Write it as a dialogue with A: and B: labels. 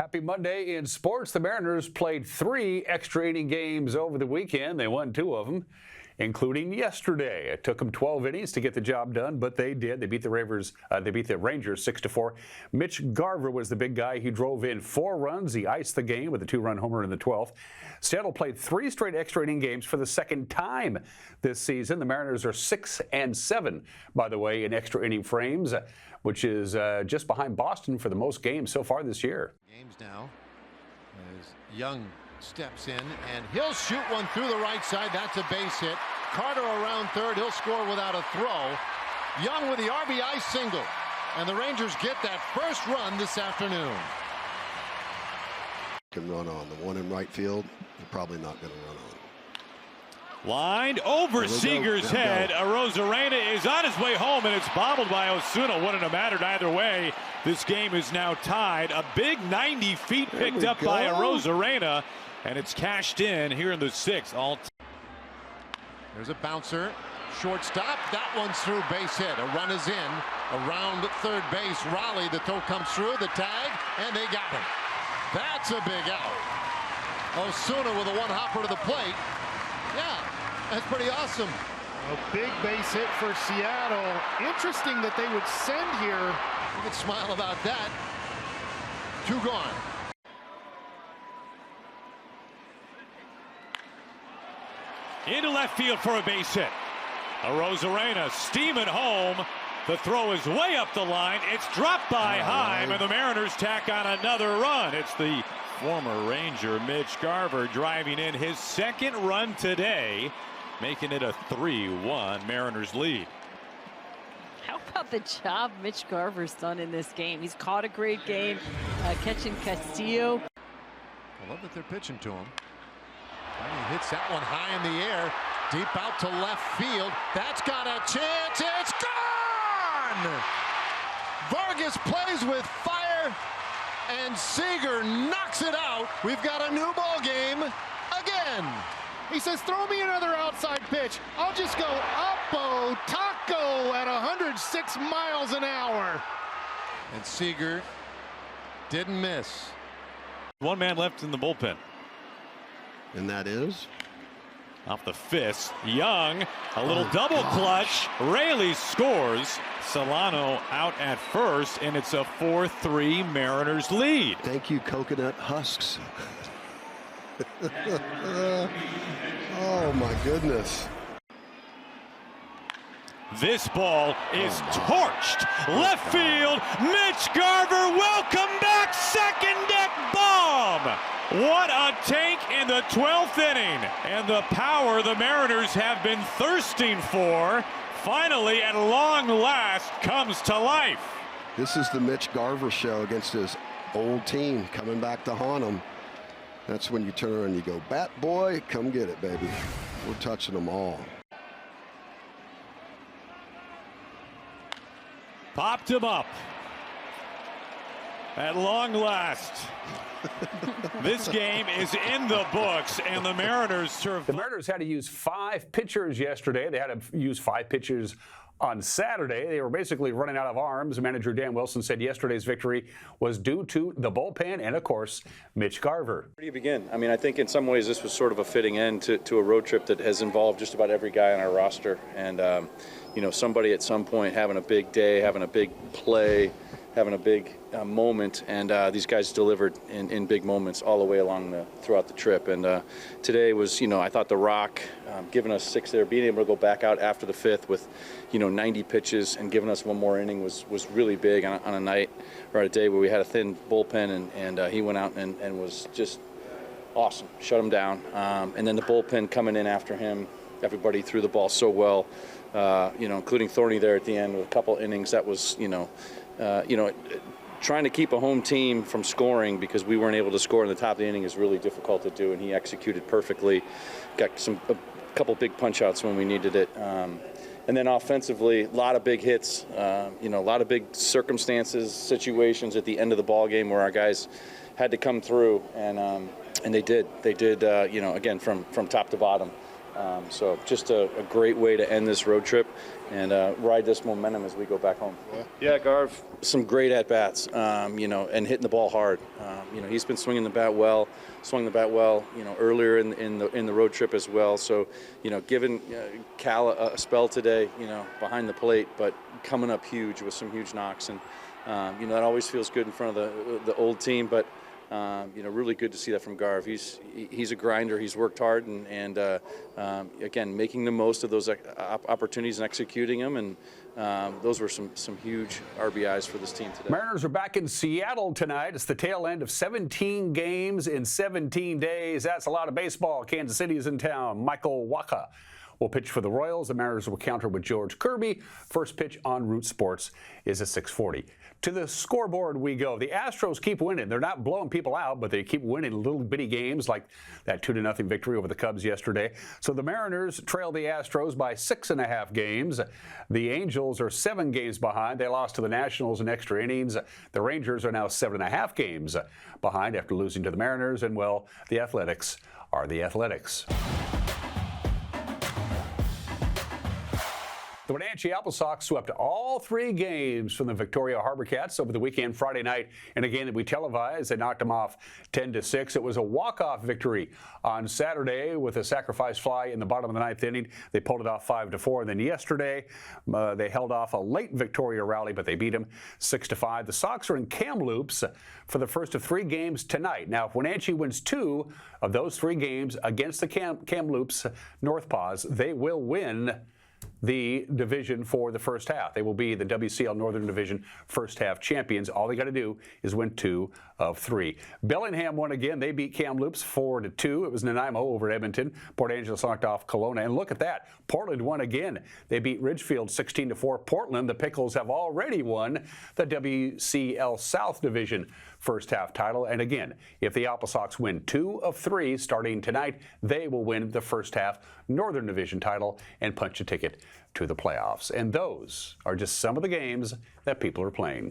A: Happy Monday in sports. The Mariners played 3 extra inning games over the weekend. They won 2 of them, including yesterday. It took them 12 innings to get the job done, but they did. They beat the Rangers 6-4. Mitch Garver was the big guy. He drove in 4 runs. He iced the game with a 2-run homer in the 12th. Seattle played 3 straight extra inning games for the second time this season. The Mariners are 6-7, by the way, in extra inning frames, which is just behind Boston for the most games so far this year.
B: Games now as Young steps in, and he'll shoot one through the right side. That's a base hit. Carter around third. He'll score without a throw. Young with the RBI single, and the Rangers get that first run this afternoon.
C: Can run on the one in right field. They're probably not going to run on.
D: Lined over Seager's head. Arozarena is on his way home, and it's bobbled by Osuna. Wouldn't have mattered either way. This game is now tied. A big 90 feet picked up by Arozarena, and it's cashed in here in the 6th.
B: There's a bouncer. Shortstop. That one's through, base hit. A run is in. Around third base. Raleigh, the throw comes through. The tag, and they got him. That's a big out. Osuna with a one-hopper to the plate. Yeah, that's pretty awesome.
E: A big base hit for Seattle. Interesting that they would send here.
B: You can smile about that. 2 gone.
D: Into left field for a base hit. Arozarena steaming home. The throw is way up the line. It's dropped by Heim, and the Mariners tack on another run. It's the former Ranger Mitch Garver driving in his 2nd run today, making it a 3-1 Mariners lead.
F: How about the job Mitch Garver's done in this game? He's caught a great game, catching Castillo.
B: I love that they're pitching to him. And he hits that one high in the air, deep out to left field. That's got a chance. It's gone! Vargas plays with fire, and Seager knocks it out. We've got a new ball game again.
E: He says, throw me another outside pitch. I'll just go Oppo Taco at 106 miles an hour.
B: And Seager didn't miss.
D: 1 man left in the bullpen.
C: And that is?
D: Off the fist, Young, a little double clutch. Raley scores. Solano out at first, and it's a 4-3 Mariners lead.
C: Thank you, Coconut Husks. Oh, my goodness.
D: This ball is torched. Left field, Mitch Garver, welcome back, second deck bomb. What a tank in the 12th inning. And the power the Mariners have been thirsting for, finally at long last comes to life.
C: This is the Mitch Garver show against his old team coming back to haunt him. That's when you turn around and you go, bat boy, come get it, baby. We're touching them all.
D: Popped him up. At long last. This game is in the books, and the Mariners serve.
A: The Mariners had to use 5 pitchers yesterday. They had to use 5 pitchers on Saturday. They were basically running out of arms. Manager Dan Wilson said yesterday's victory was due to the bullpen and, of course, Mitch Garver.
G: Where do you begin? I mean, I think in some ways this was sort of a fitting end to a road trip that has involved just about every guy on our roster. And, you know, somebody at some point having a big day, having a big play, having a big moment, and these guys delivered in big moments all the way along throughout the trip. And today was, you know, I thought the rock giving us 6 there, being able to go back out after the 5th with, you know, 90 pitches and giving us 1 more inning was really big on a night or a day where we had a thin bullpen, and he went out and was just awesome, shut him down. And then the bullpen coming in after him, everybody threw the ball so well, you know, including Thorny there at the end with a couple innings. That was, you know, trying to keep a home team from scoring because we weren't able to score in the top of the inning is really difficult to do, and he executed perfectly. Got a couple big punch outs when we needed it. And then offensively, a lot of big hits, you know, a lot of big circumstances, situations at the end of the ball game where our guys had to come through, and they did. They did, you know, again, from top to bottom. So just a great way to end this road trip and ride this momentum as we go back home. Yeah, Garv, some great at-bats, and hitting the ball hard. He's been swung the bat well, earlier in the road trip as well. So, giving Cal a spell today, behind the plate, but coming up huge with some huge knocks. And, that always feels good in front of the old team, but really good to see that from Garv. He's a grinder. He's worked hard, and again, making the most of those opportunities and executing them. And those were some huge RBIs for this team today.
A: Mariners are back in Seattle tonight. It's the tail end of 17 games in 17 days. That's a lot of baseball. Kansas City is in town. Michael Wacha will pitch for the Royals. The Mariners will counter with George Kirby. First pitch on Root Sports is at 6:40. To the scoreboard we go. The Astros keep winning. They're not blowing people out, but they keep winning little bitty games like that 2-0 victory over the Cubs yesterday. So the Mariners trail the Astros by 6.5 games. The Angels are 7 games behind. They lost to the Nationals in extra innings. The Rangers are now 7.5 games behind after losing to the Mariners. And, well, the Athletics are the Athletics. The Wenatchee Apple Sox swept all 3 games from the Victoria Harbor Cats over the weekend Friday night in a game that we televised. They knocked them off 10-6. It was a walk-off victory on Saturday with a sacrifice fly in the bottom of the 9th inning. They pulled it off 5-4. And then yesterday, they held off a late Victoria rally, but they beat them 6-5. The Sox are in Kamloops for the first of 3 games tonight. Now, if Wenatchee wins 2 of those 3 games against the Kamloops North Paws, they will win the division for the first half. They will be the WCL Northern Division first half champions. All they got to do is win 2 of 3. Bellingham won again. They beat Kamloops 4-2. It was Nanaimo over Edmonton. Port Angeles knocked off Kelowna. And look at that. Portland won again. They beat Ridgefield 16-4. Portland, the Pickles, have already won the WCL South Division first half title. And again, if the Apple Sox win 2 of 3 starting tonight, they will win the first half Northern Division title and punch a ticket to the playoffs. And those are just some of the games that people are playing.